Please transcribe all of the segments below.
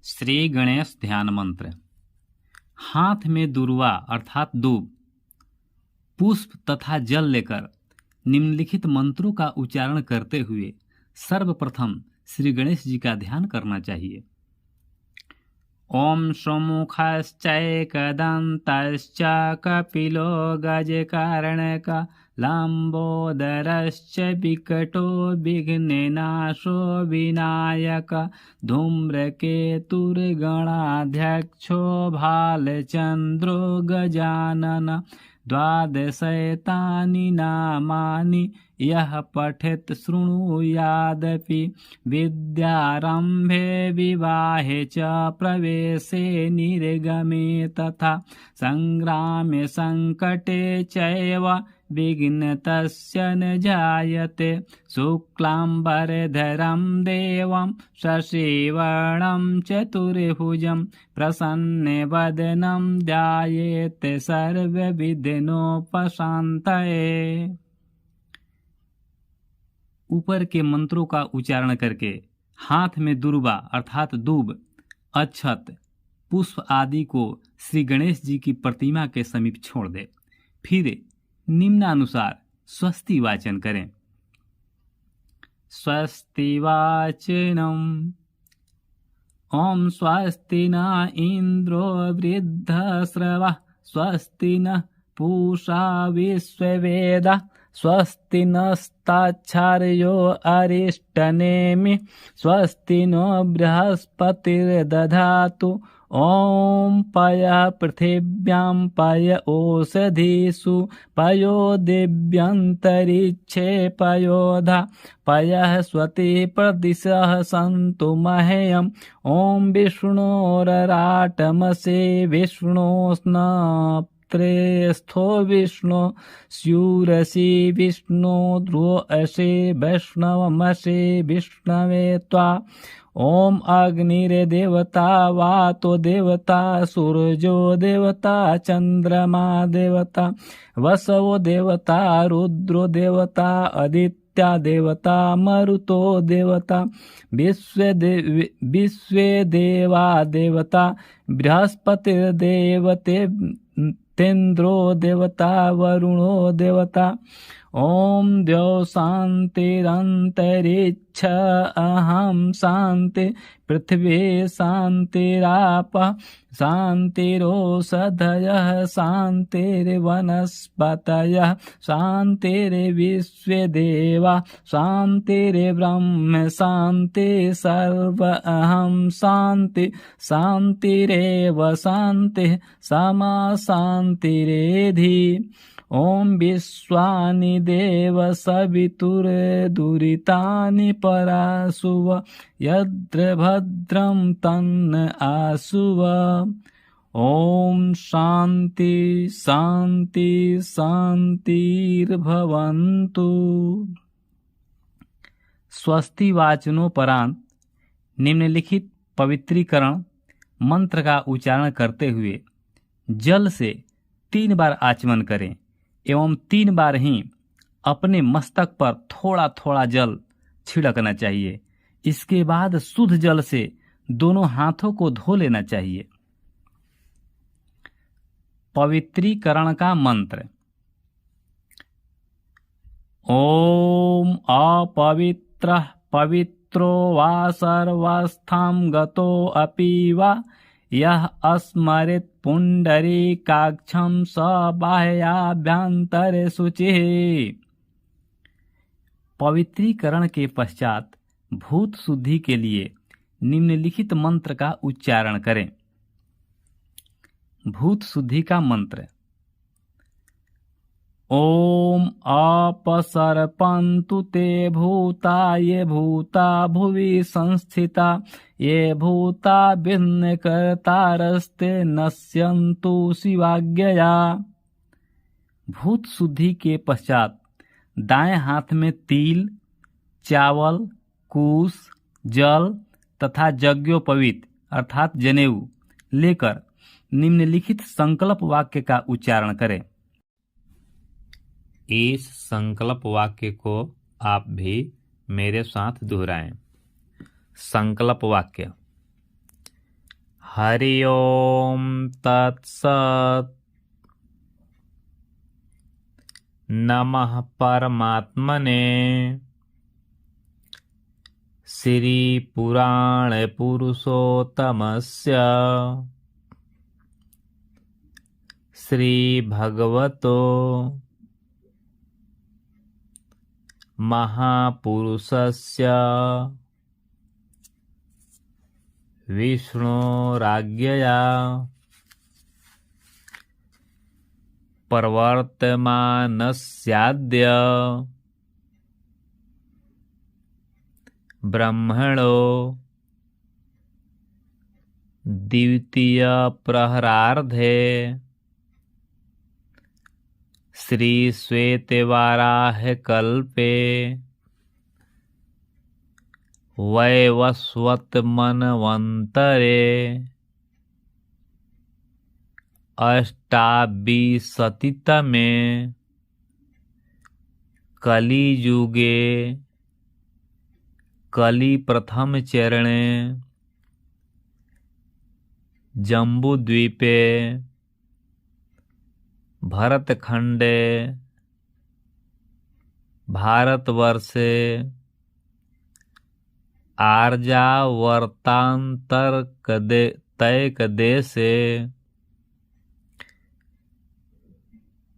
श्री गणेश ध्यान मंत्र। हाथ में दुर्वा अर्थात दूब, पुष्प तथा जल लेकर निम्नलिखित मंत्रों का उच्चारण करते हुए सर्वप्रथम श्री गणेश जी का ध्यान करना चाहिए। ओम सुमुखश्चैकदन्तश्च कपिलो गजकारणक लंबोदरश्च विकटो विघ्ननाशो विनायक धूम्रकेतुर्गणाध्यक्षो भालचन्द्रो गजानन द्वादशैतानि नामानि यः पठेत् शृणुयादपि विद्यारम्भे विवाहे च प्रवेशे निर्गमे तथा संग्रामे संकटे चैव विघ्नतस्य न जायते। शुक्लाम्बरधरं देवं शशिवर्णं चतुर्भुजं प्रसन्नवदनं ध्यायेत् सर्वविघ्नोपशान्तये। ऊपर के मंत्रों का उच्चारण करके हाथ में दुर्वा अर्थात दूब, अक्षत, पुष्प आदि को श्री गणेश जी की प्रतिमा के समीप छोड़ दे। फिर निम्नानुसार स्वस्ति वाचन करें। स्वस्ति वाचनम। ओम स्वस्ति न इंद्रो वृद्धश्रवः स्वस्ति न पूषा विश्ववेदाः स्वस्ति नस्ताक्षर्यो अरिष्टनेमि स्वस्ति नो बृहस्पतिर्दधातु। ओम पयः पृथिव्यां पय ओषधीषु पयो दिव्यन्तरिक्षे पयोधा पयः स्वति प्रदिशः सन्तु मह्यम्। ओम विष्णोरराटमसे विष्णोस्नप्त्रेस्थो विष्णु स्यूरसि विष्णु ध्रुवसे वैष्णवमसे विष्णवे त्वा। ओम अग्निर्देवता वातो देवता सूर्यो देवता चंद्रमा देवता वसवो देवता रुद्रो देवता आदित्य देवता मरुतो देवता विश्वे देवा देवता बृहस्पतिर्देवते तेन्द्रो देवता वरुणो देवता। ओम द्यौ शान्तिरन्तरिक्ष अहं शान्ति पृथ्वी शान्तिरापः शान्तिरोषधयः शान्तिर्वनस्पतयः शान्तिर्विश्वे देवा शान्तिर्ब्रह्म शान्ति सर्व अहं शान्ति शान्तिरेव शान्तिः समा शान्तिरेधि। ओम विश्वानि देव सवितुर्दुरितानि पराशुव यत्र भद्रं तन्न आशुव। ओम शांति शांति शांतिर्भवन्तु। स्वस्ति वाचनोपरांत निम्नलिखित पवित्रीकरण मंत्र का उच्चारण करते हुए जल से 3 बार आचमन करें एवं 3 बार ही अपने मस्तक पर थोड़ा थोड़ा जल छिड़कना चाहिए। इसके बाद शुद्ध जल से दोनों हाथों को धो लेना चाहिए। पवित्रीकरण का मंत्र। ओम अपवित्रः पवित्रो वा सर्वस्थां गतो अपि वा यह स्मरेत् पुंडरीकाक्षं स बाह्याभ्यंतरे शुचिः। पवित्रीकरण के पश्चात भूत शुद्धि के लिए निम्नलिखित मंत्र का उच्चारण करें। भूत शुद्धि का मंत्र। ओम अपसर्पन्तु ते भूता ये भूता भुवि संस्थिता ये भूता विघ्नकर्तारस्ते नश्यन्तु शिवाज्ञया। भूत शुद्धि के पश्चात दाएं हाथ में तिल, चावल, कुश, जल तथा यज्ञोपवीत अर्थात जनेऊ लेकर निम्नलिखित संकल्प वाक्य का उच्चारण करें। इस संकल्प वाक्य को आप भी मेरे साथ दोहराएं। संकल्प वाक्य। हरि ओम तत्सत्। नमः परमात्मने। श्री पुराण पुरुषोत्तमस्य श्री भगवतो महापुरुषस्य विष्णुराज्ञया प्रवर्तमानस्याद्य ब्रह्मणो द्वितीय प्रहरार्धे श्री श्वेतवाराह कल्पे वैवस्वत मनवंतरे अष्टाविंशतितमे कलियुगे कलि प्रथम चरणे जम्बूद्वीपे भरतखंडे भारतवर्षे आर्यावर्तांतरकदेशे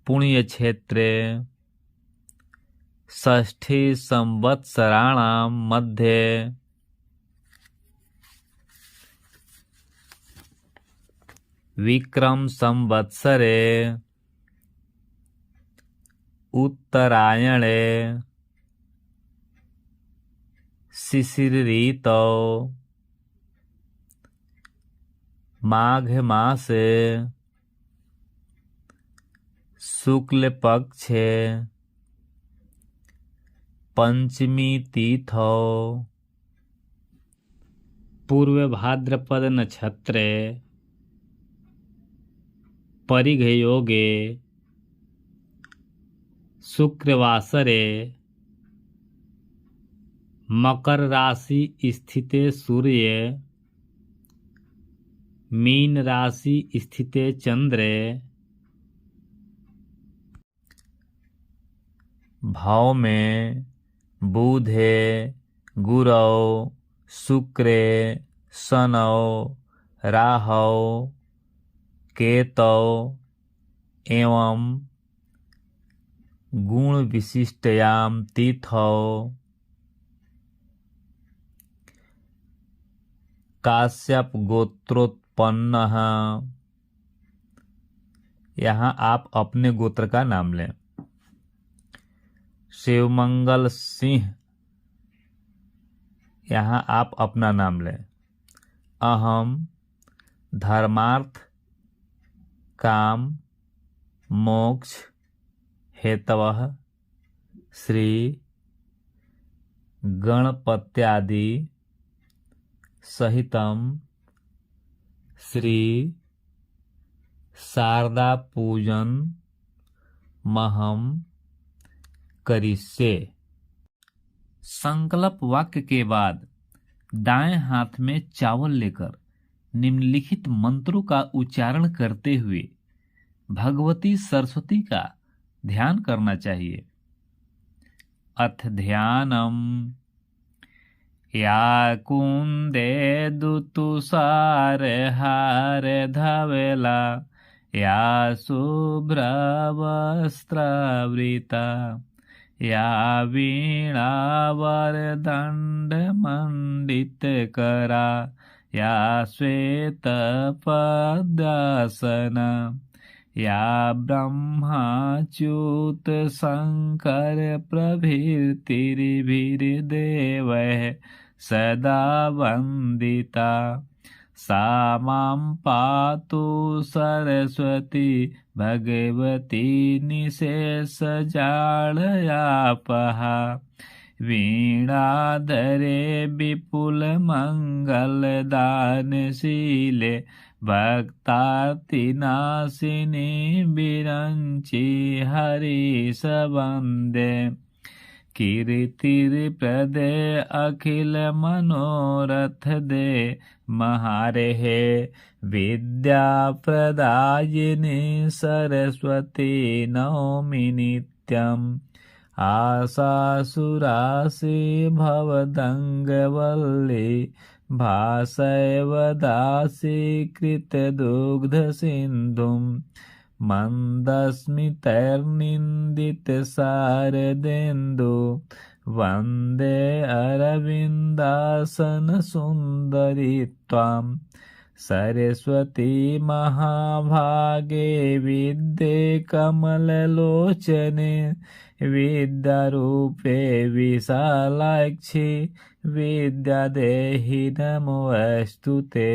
पुण्यक्षेत्रे षष्ठी संवत्सराणां मध्ये विक्रम संवत्सरे उत्तरायणे शिशिर ऋतौ माघ मासे शुक्ल पक्षे पंचमी तिथौ पूर्व भाद्रपद नक्षत्रे परिघयोगे शुक्रवासरे मकर राशि स्थिते सूर्य मीन राशि स्थिते चंद्रे भाव में बुधे गुरौ शुक्रे शनौ राहौ केतौ एवं गुण विशिष्टयां तिथौ काश्यप गोत्रोत्पन्न। यहाँ आप अपने गोत्र का नाम लें। शिवमंगल सिंह, यहाँ आप अपना नाम लें। अहम धर्मार्थ काम मोक्ष हेतवः श्री गणपत्यादि सहितम श्री शारदा पूजन महम करिष्ये। संकल्प वाक्य के बाद दाएं हाथ में चावल लेकर निम्नलिखित मंत्रों का उच्चारण करते हुए भगवती सरस्वती का ध्यान करना चाहिए। अथ ध्यानम या कुंदे दुतुषार हार धवेला या शुभ्रवस्त्रावृता या वीणावरदंड मंडित करा या श्वेत पद्मासना या ब्रह्माच्युत शंकर प्रभृतिर्देवैः सदा वंदिता सा मां पातु सरस्वती भगवती निशेषजालयापहा वीणाधरे विपुल मंगलदानशीले भक्तार्तिनाशिनी विरंचि हरिष वंदे कीर्ति प्रदे अखिल मनोरथ दे महारे हे विद्या प्रदायिनी सरस्वती नौमि नित्यम् आशासुरासि भवदङ्गवल्ली भासैव दासी कृतदुग्धसिन्धुम् मन्दस्मितैर्निन्दितशारदेन्दु वन्दे अरविन्दासनसुन्दरी त्वाम् सरस्वती महाभागे विद्ये कमललोचने विद्यारूपे विशालाक्षि विद्यादेहि नमोऽस्तु ते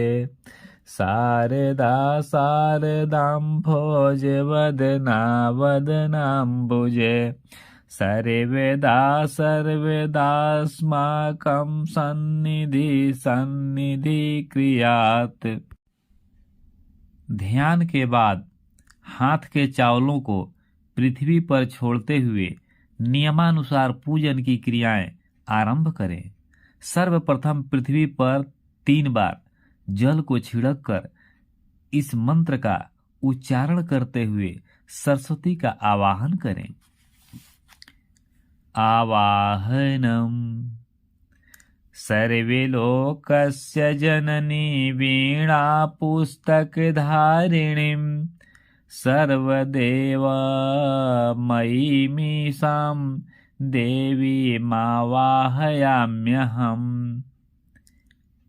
शारदा शारदाम्भोजे वदना वदनाम्बुजे सर्वेदा सर्वेदास्माकं सन्निधि सन्निधि क्रियात्। ध्यान के बाद हाथ के चावलों को पृथ्वी पर छोड़ते हुए नियमानुसार पूजन की क्रियाएं आरंभ करें। सर्वप्रथम पृथ्वी पर 3 बार जल को छिड़क कर इस मंत्र का उच्चारण करते हुए सरस्वती का आवाहन करें। आवाहनम सर्वे लोकस्य जननी वीणा पुस्तकधारिणीं सर्वदेवमयीमीशां देवीमावाहयाम्यहम्।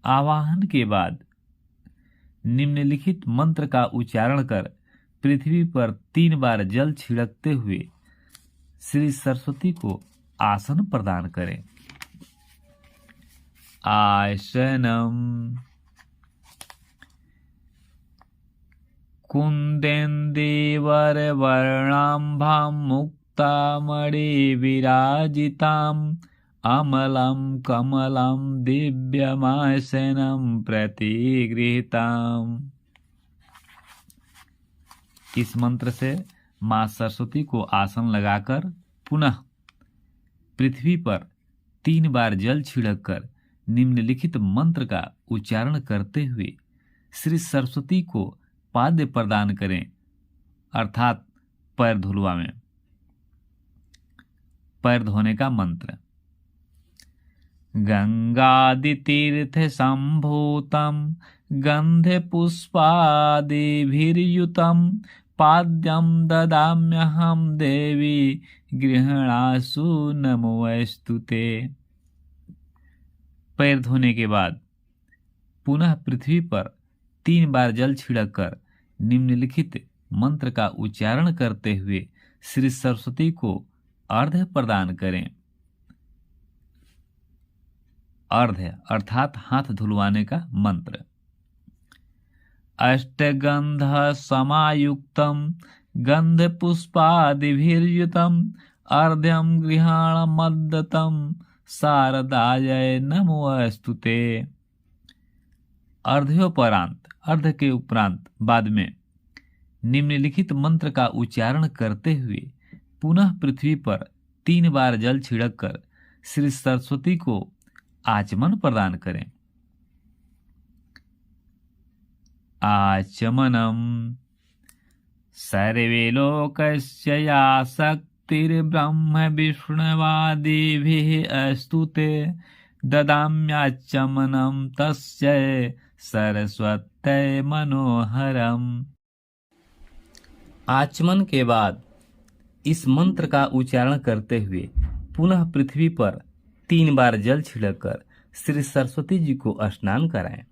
आवाहन के बाद निम्नलिखित मंत्र का उच्चारण कर पृथ्वी पर 3 बार जल छिड़कते हुए श्री सरस्वती को आसन प्रदान करें। आसनम कुन्देन्दीवरवर्णाम्भां मुक्तामणिविराजिताम् अमलं कमलं दिव्यमासनं प्रतिगृहीताम्। इस मंत्र से मां सरस्वती को आसन लगाकर पुनः पृथ्वी पर 3 बार जल छिड़ककर निम्नलिखित मंत्र का उच्चारण करते हुए श्री सरस्वती को पाद्य प्रदान करें, अर्थात पैर धुलवाएं। पैर धोने का मंत्र। गंगादितीर्थ संभूतम गंधे पुष्पादिभिर्युतम पाद्यम ददाम्यहं देवी गृहणासु नमोऽस्तुते। पैर धोने के बाद पुनः पृथ्वी पर 3 बार जल छिड़ककर निम्नलिखित मंत्र का उच्चारण करते हुए श्री सरस्वती को अर्घ्य प्रदान करें। अर्घ्य अर्थात हाथ धुलवाने का मंत्र। अष्टगंध समायुक्तम गंध पुष्पादिभिर्युतम अर्घ्यम गृहाणमद्दतम शारदाय नमोऽस्तुते। अर्घ्योपरांत अर्घ्य के उपरांत बाद में निम्नलिखित मंत्र का उच्चारण करते हुए पुनः पृथ्वी पर 3 बार जल छिड़ककर श्री सरस्वती को आचमन प्रदान करें। आचमनम सर्वे लोकस्य या शक्तिर्ब्रह्म विष्णुवादिभिः अस्तुते ददाम्याचमनं तस्यै सरस्वत्यै मनोहरम्। आचमन के बाद इस मंत्र का उच्चारण करते हुए पुनः पृथ्वी पर 3 बार जल छिड़ककर श्री सरस्वती जी को स्नान कराएं।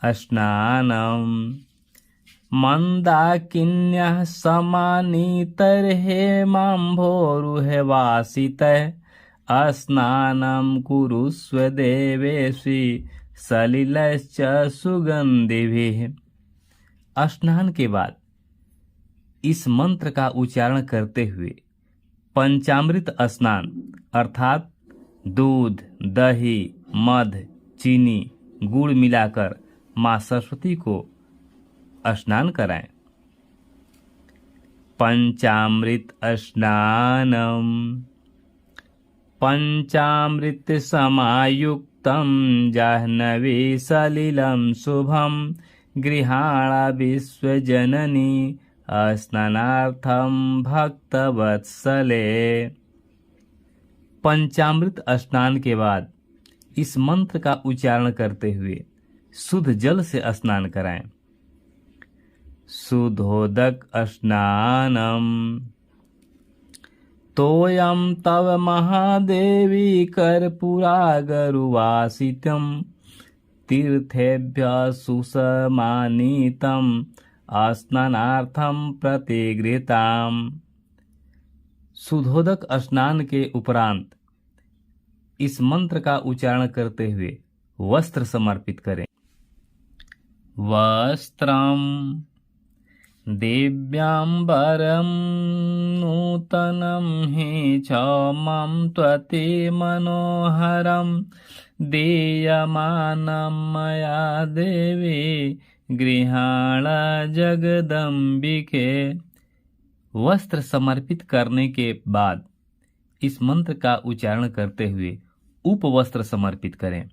स्नानम मंदाकिन्यः समानीतर्हेमाम्भोरुहवासितः स्नानं कुरुष्व देवेशि सलिलश्च सुगंधिभिः। स्नान के बाद इस मंत्र का उच्चारण करते हुए पंचामृत स्नान अर्थात दूध, दही, मध, चीनी, गुड़ मिलाकर मां सरस्वती को स्नान कराएं। पंचामृत स्नानम पंचामृत समायुक्तं जाह्नवी सलिलं शुभं गृहाणा विश्वजननी स्नानार्थं भक्तवत्सले। पंचामृत स्नान के बाद इस मंत्र का उच्चारण करते हुए शुद्ध जल से स्नान कराएं। शुद्धोदक स्नानम तोयम तव महादेवी कर्पूरागरुवासितम तीर्थेभ्य सुसमानीतम स्नानार्थम प्रतिगृहीताम। शुद्धोदक स्नान के उपरांत इस मंत्र का उच्चारण करते हुए वस्त्र समर्पित करें। वस्त्रम दिव्यांबरं नूतनं हि क्षौमं त्वति मनोहरं दीयमानं मया देवी गृहाण जगदम्बिके। वस्त्र समर्पित करने के बाद इस मंत्र का उच्चारण करते हुए उपवस्त्र समर्पित करें।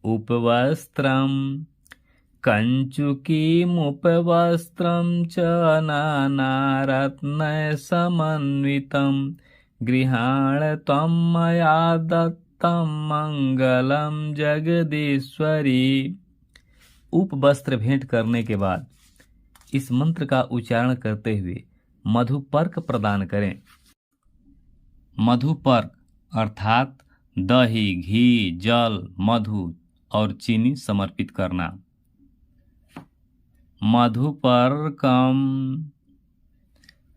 उपवस्त्रम कंचुकीमुपवस्त्रं च नानारत्नैः समन्वितं गृहाण त्वं मया दत्तं मंगलम जगदीश्वरी। उपवस्त्र भेंट करने के बाद इस मंत्र का उच्चारण करते हुए मधुपर्क प्रदान करें। मधुपर्क अर्थात दही, घी, जल, मधु और चीनी समर्पित करना। मधुपर्कम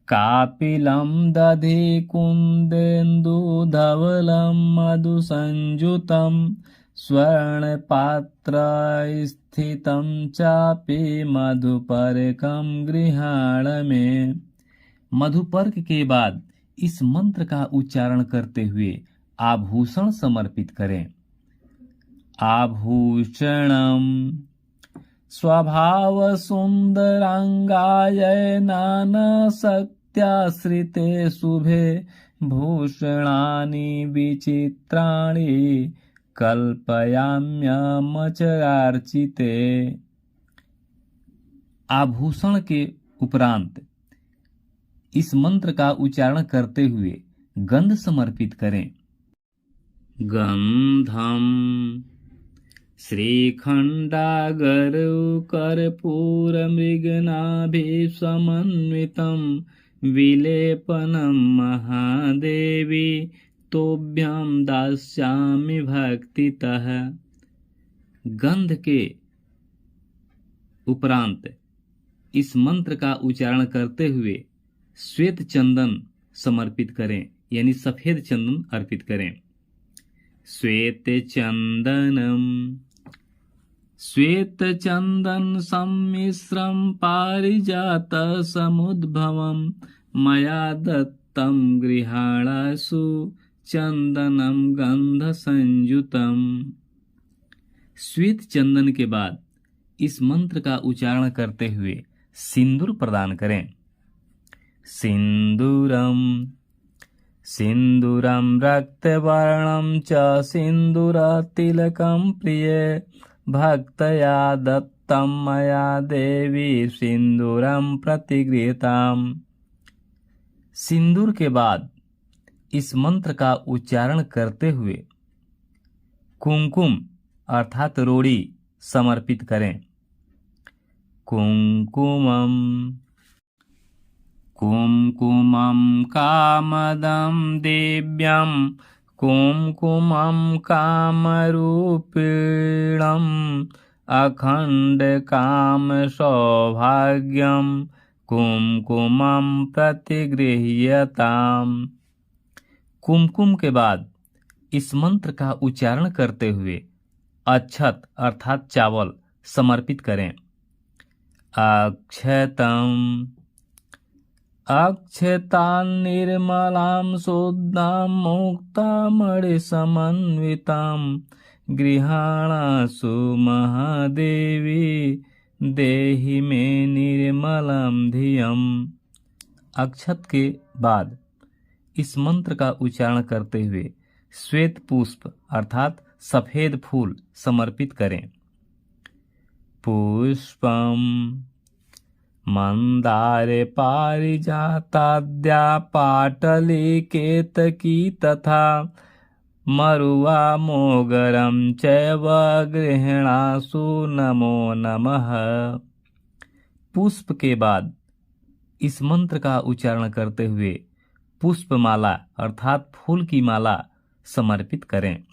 कापिलं दधि कुन्देन्दुधवलं मधुसंयुतं स्वर्णपात्र स्थितं चापि मधुपर्कं गृहाण में। मधुपर्क के बाद इस मंत्र का उच्चारण करते हुए आभूषण समर्पित करें। आभूषणम स्वभाव सुंदरांगाय नानाशक्त्याश्रिते शुभे भूषणानि विचित्राणि कल्पयाम्यमचरार्चिते। आभूषण के उपरांत इस मंत्र का उच्चारण करते हुए गंध समर्पित करें। गंधम श्रीखण्डागरुकर्पूरमृगनाभिसमन्वितं विलेपनं महादेवी तोभ्यं दास्यामि भक्तितः। गंध के उपरांत इस मंत्र का उच्चारण करते हुए श्वेत चंदन समर्पित करें, यानी सफेद चंदन अर्पित करें। श्वेत चंदनम श्वेत चंदन सम्मिश्रम पारिजात समुद्भवम मया दत्तम गृहाणासु चंदनम गंध संयुतम। श्वेत चंदन के बाद इस मंत्र का उच्चारण करते हुए सिंदूर प्रदान करें। सिंदूरम सिंदूरम रक्तवर्णं च सिंदूरतिलकं प्रिये भक्तया दत्तं मया देवी सिंदूरं प्रतिगृहीताम्। सिंदूर के बाद इस मंत्र का उच्चारण करते हुए कुमकुम अर्थात रोड़ी समर्पित करें। कुमकुमम कुमकुमं कामदं दिव्यं कुमकुमं कामरूपिणम् अखण्डकामसौभाग्यं कुमकुमं प्रतिगृह्यताम्। कुमकुम के बाद इस मंत्र का उच्चारण करते हुए अक्षत अर्थात चावल समर्पित करें। अक्षतम अक्षतान् निर्मलां शुद्धां मुक्तामणिसमन्वितां गृहाणासु महादेवी देहि मे निर्मलं धियम्। अक्षत के बाद इस मंत्र का उच्चारण करते हुए श्वेत पुष्प अर्थात सफेद फूल समर्पित करें। पुष्पम मंदारे पारिजाताद्या पाटली केतकी तथा मरुआ मोगरम चैव गृहणासु नमो नमः। पुष्प के बाद इस मंत्र का उच्चारण करते हुए पुष्पमाला अर्थात फूल की माला समर्पित करें।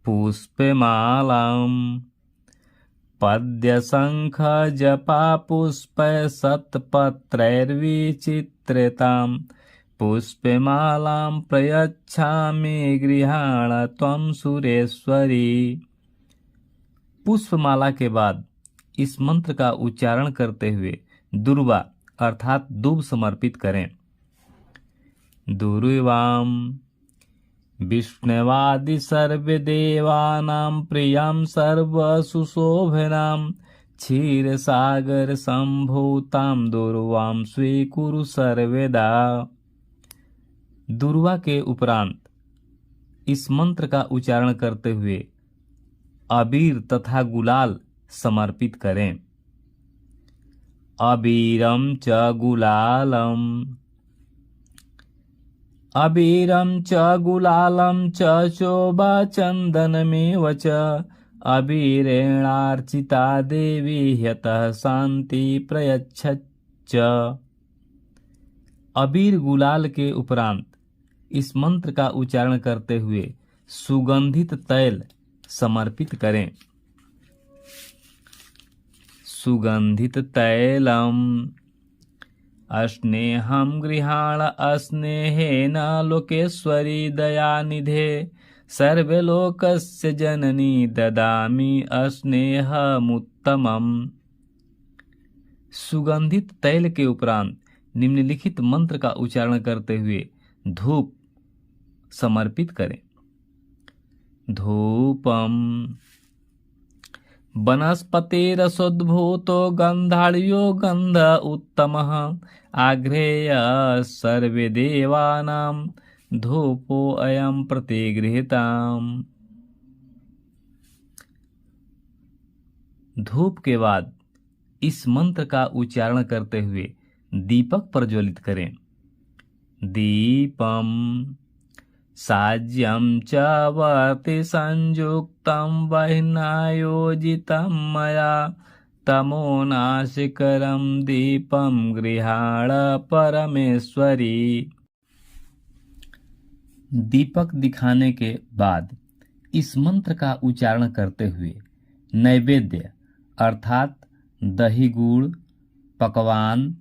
पुष्पमालाम पद्य शंख जपा पुष्प सत्पत्रैर्विचित्रिताम् पुष्पमालां प्रयच्छामि गृहाण त्वं सुरेश्वरी। पुष्पमाला के बाद इस मंत्र का उच्चारण करते हुए दुर्वा अर्थात दूब समर्पित करें। दुर्वाम विष्णुवादि सर्वदेवानां प्रियं सर्वसुशोभनां क्षीरसागर संभूतां दुर्वां स्वीकुरु सर्वदा। दुर्वा के उपरांत इस मंत्र का उच्चारण करते हुए अबीर तथा गुलाल समर्पित करें। अबीरम च गुलालम अबीरम च गुलालम च शोभा चंदनमेव च अबीरेणार्चिता देवी ह्यतः शांति प्रयच्छच्च। अबीर गुलाल के उपरांत इस मंत्र का उच्चारण करते हुए सुगंधित तैल समर्पित करें। सुगंधित तैलम अस्नेहं गृहाण अस्नेहेन लोकेश्वरी दयानिधे सर्वलोकस्य जननी ददामि अस्नेहमुत्तमम्। सुगंधित तैल के उपरांत निम्नलिखित मंत्र का उच्चारण करते हुए धूप समर्पित करें। धूपम वनस्पतिरसोद्भूतो गन्धाढ्यो गन्ध उत्तमः आघ्रेय सर्वदेवानां धूपोऽयं प्रतिगृहीताम्। धूप के बाद इस मंत्र का उच्चारण करते हुए दीपक प्रज्वलित करें। दीपम साज्यं च वर्ति संयुक्तं वह्नायोजितं मया तमोनाशिकरं दीपं गृहाण परमेश्वरी। दीपक दिखाने के बाद इस मंत्र का उच्चारण करते हुए नैवेद्य अर्थात दही गुड़ पकवान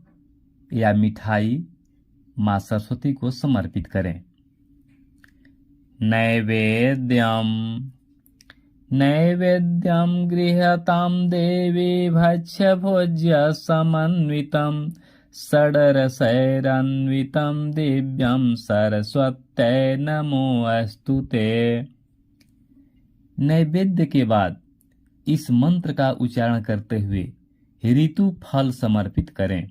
या मिठाई माँ सरस्वती को समर्पित करें। नैवेद्यम नैवेद्यम गृह्यतां देवी भक्ष्य भोज्य समन्वितं षड्रसैरन्वितं दिव्यं सरस्वत्यै नमोऽस्तुते। नैवेद्य के बाद इस मंत्र का उच्चारण करते हुए ऋतु फल समर्पित करें।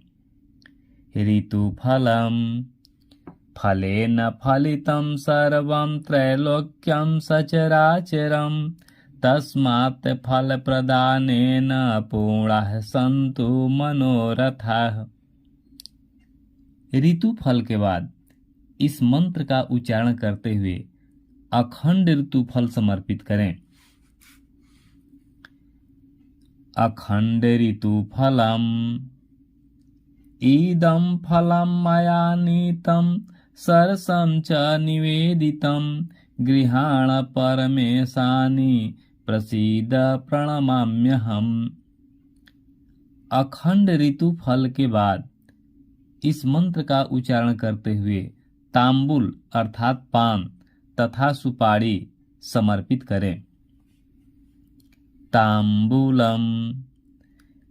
ऋतु फलम फलेन फलितं सर्वं त्रैलोक्यं सचराचरं तस्मात् फलप्रदानेन पूर्णाः सन्तु मनोरथाः। ऋतु फल के बाद इस मंत्र का उच्चारण करते हुए अखंड ऋतु फल समर्पित करें। अखंड ऋतु फलम इदं फलं मया नीतं सरसं च निवेदितं गृहाण परमेशानि प्रसीद प्रणमाम्यहम्। अखंड ऋतु फल के बाद इस मंत्र का उच्चारण करते हुए तांबुल अर्थात पान तथा सुपारी समर्पित करें। तांबूलम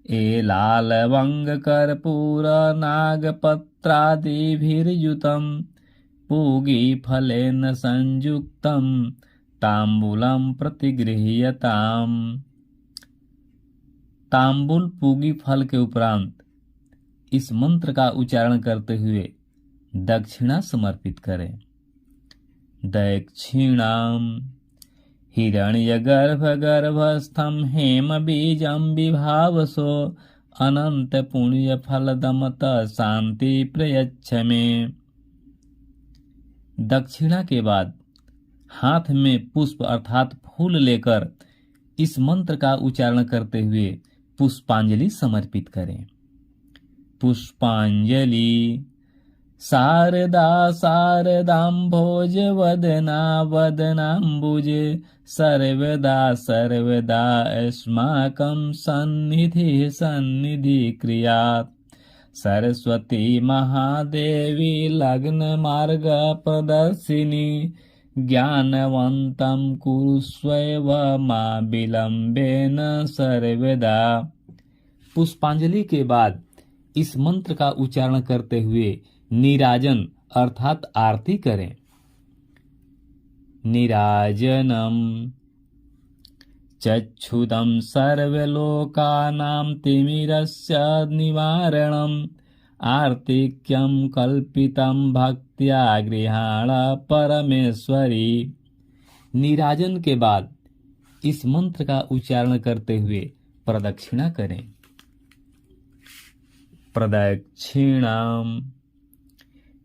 एलालवंगकर्पूर नागपत्रादिभिर्युतं पूगीफलेन संयुक्तं तांबूलं प्रतिगृह्यताम्। तांबुल पूगी फल के उपरांत इस मंत्र का उच्चारण करते हुए दक्षिणा समर्पित करें। दक्षिणां हिरण्यगर्भगर्भस्थं हेमबीजं विभावसो अनन्तपुण्यफलदमत शांति प्रयच्छ मे। दक्षिणा के बाद हाथ में पुष्प अर्थात फूल लेकर इस मंत्र का उच्चारण करते हुए पुष्पांजलि समर्पित करें। पुष्पांजलि। शारदा शारदाम्भोज वदना वदनाम्बुजे सर्वदा सर्वदा अस्माकं सन्निधिः सन्निधि क्रियात्। सरस्वती महादेवी लग्न मार्ग प्रदर्शिनी ज्ञानवन्तं कुरुष्वैव मा विलम्बेन सर्वदा। पुष्पांजलि के बाद इस मंत्र का उच्चारण करते हुए नीराजन अर्थात आरती करें। नीराजनम। चक्षुदं सर्वलोकानां तिमिरस्य निवारणम् आर्तिक्यं कल्पितं भक्त्या गृहाण परमेश्वरी। नीराजन के बाद इस मंत्र का उच्चारण करते हुए प्रदक्षिणा करें। प्रदक्षिणाम।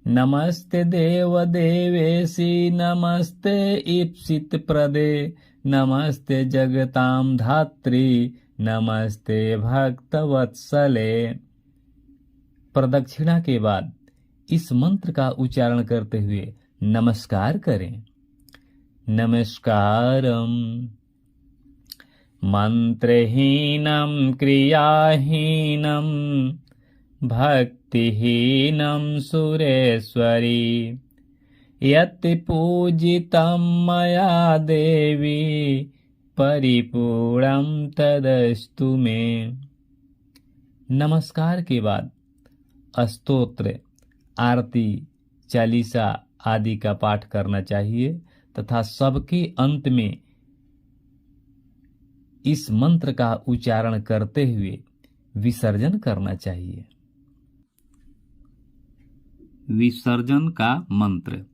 नमस्ते देव देवेशी नमस्ते ईप्सित प्रदे नमस्ते जगतां धात्री नमस्ते भक्तवत्सले। प्रदक्षिणा के बाद इस मंत्र का उच्चारण करते हुए नमस्कार करें। नमस्कारम। मंत्रहीनं क्रियाहीनं भक्तिहीनं सुरेश्वरी यत् पूजितं मया देवी परिपूर्णं तदस्तु मे। नमस्कार के बाद स्तोत्र, आरती, चालीसा आदि का पाठ करना चाहिए तथा सबके अंत में इस मंत्र का उच्चारण करते हुए विसर्जन करना चाहिए। विसर्जन का मंत्र।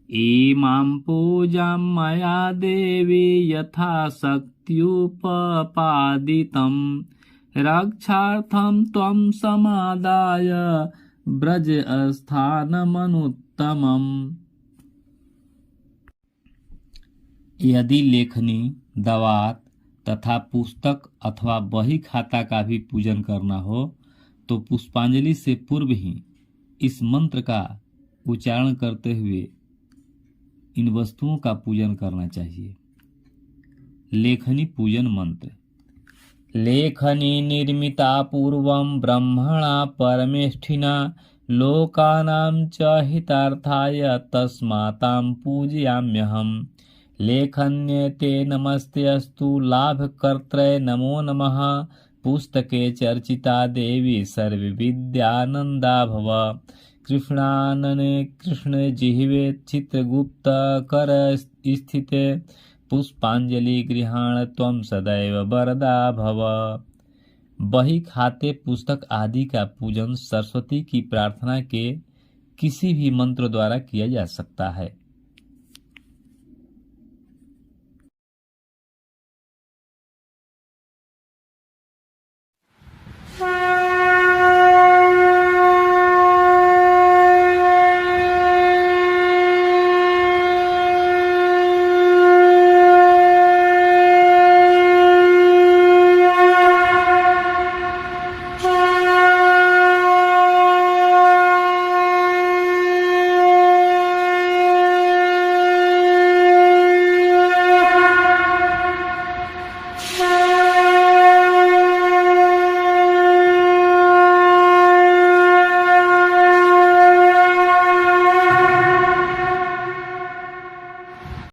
इमां पूजां मया देवी यथा शक्त्युपपादितं रक्षार्थं त्वं समादाय ब्रज स्थानमनुत्तमम्। यदि लेखनी, दवात तथा पुस्तक अथवा बही खाता का भी पूजन करना हो तो पुष्पांजलि से पूर्व ही इस मंत्र का उच्चारण करते हुए इन वस्तुओं का पूजन करना चाहिए। लेखनी पूजन मंत्र। लेखनी निर्मिता पूर्वं ब्रह्मणा परमेष्ठिना लोकानां च हितार्थाय तस्मातां पूजयाम्यहम्। लेखन्ये ते नमस्तेऽस्तु लाभकर्त्रे नमो नमः। पुस्तके चर्चिता देवी सर्वविद्यानन्दा भव। कृष्णानने कृष्ण जिह्वे चित्रगुप्त कर स्थिते पुष्पांजलि गृहाण त्वं सदैव वरदा भव। बही, खाते, पुस्तक आदि का पूजन सरस्वती की प्रार्थना के किसी भी मंत्र द्वारा किया जा सकता है।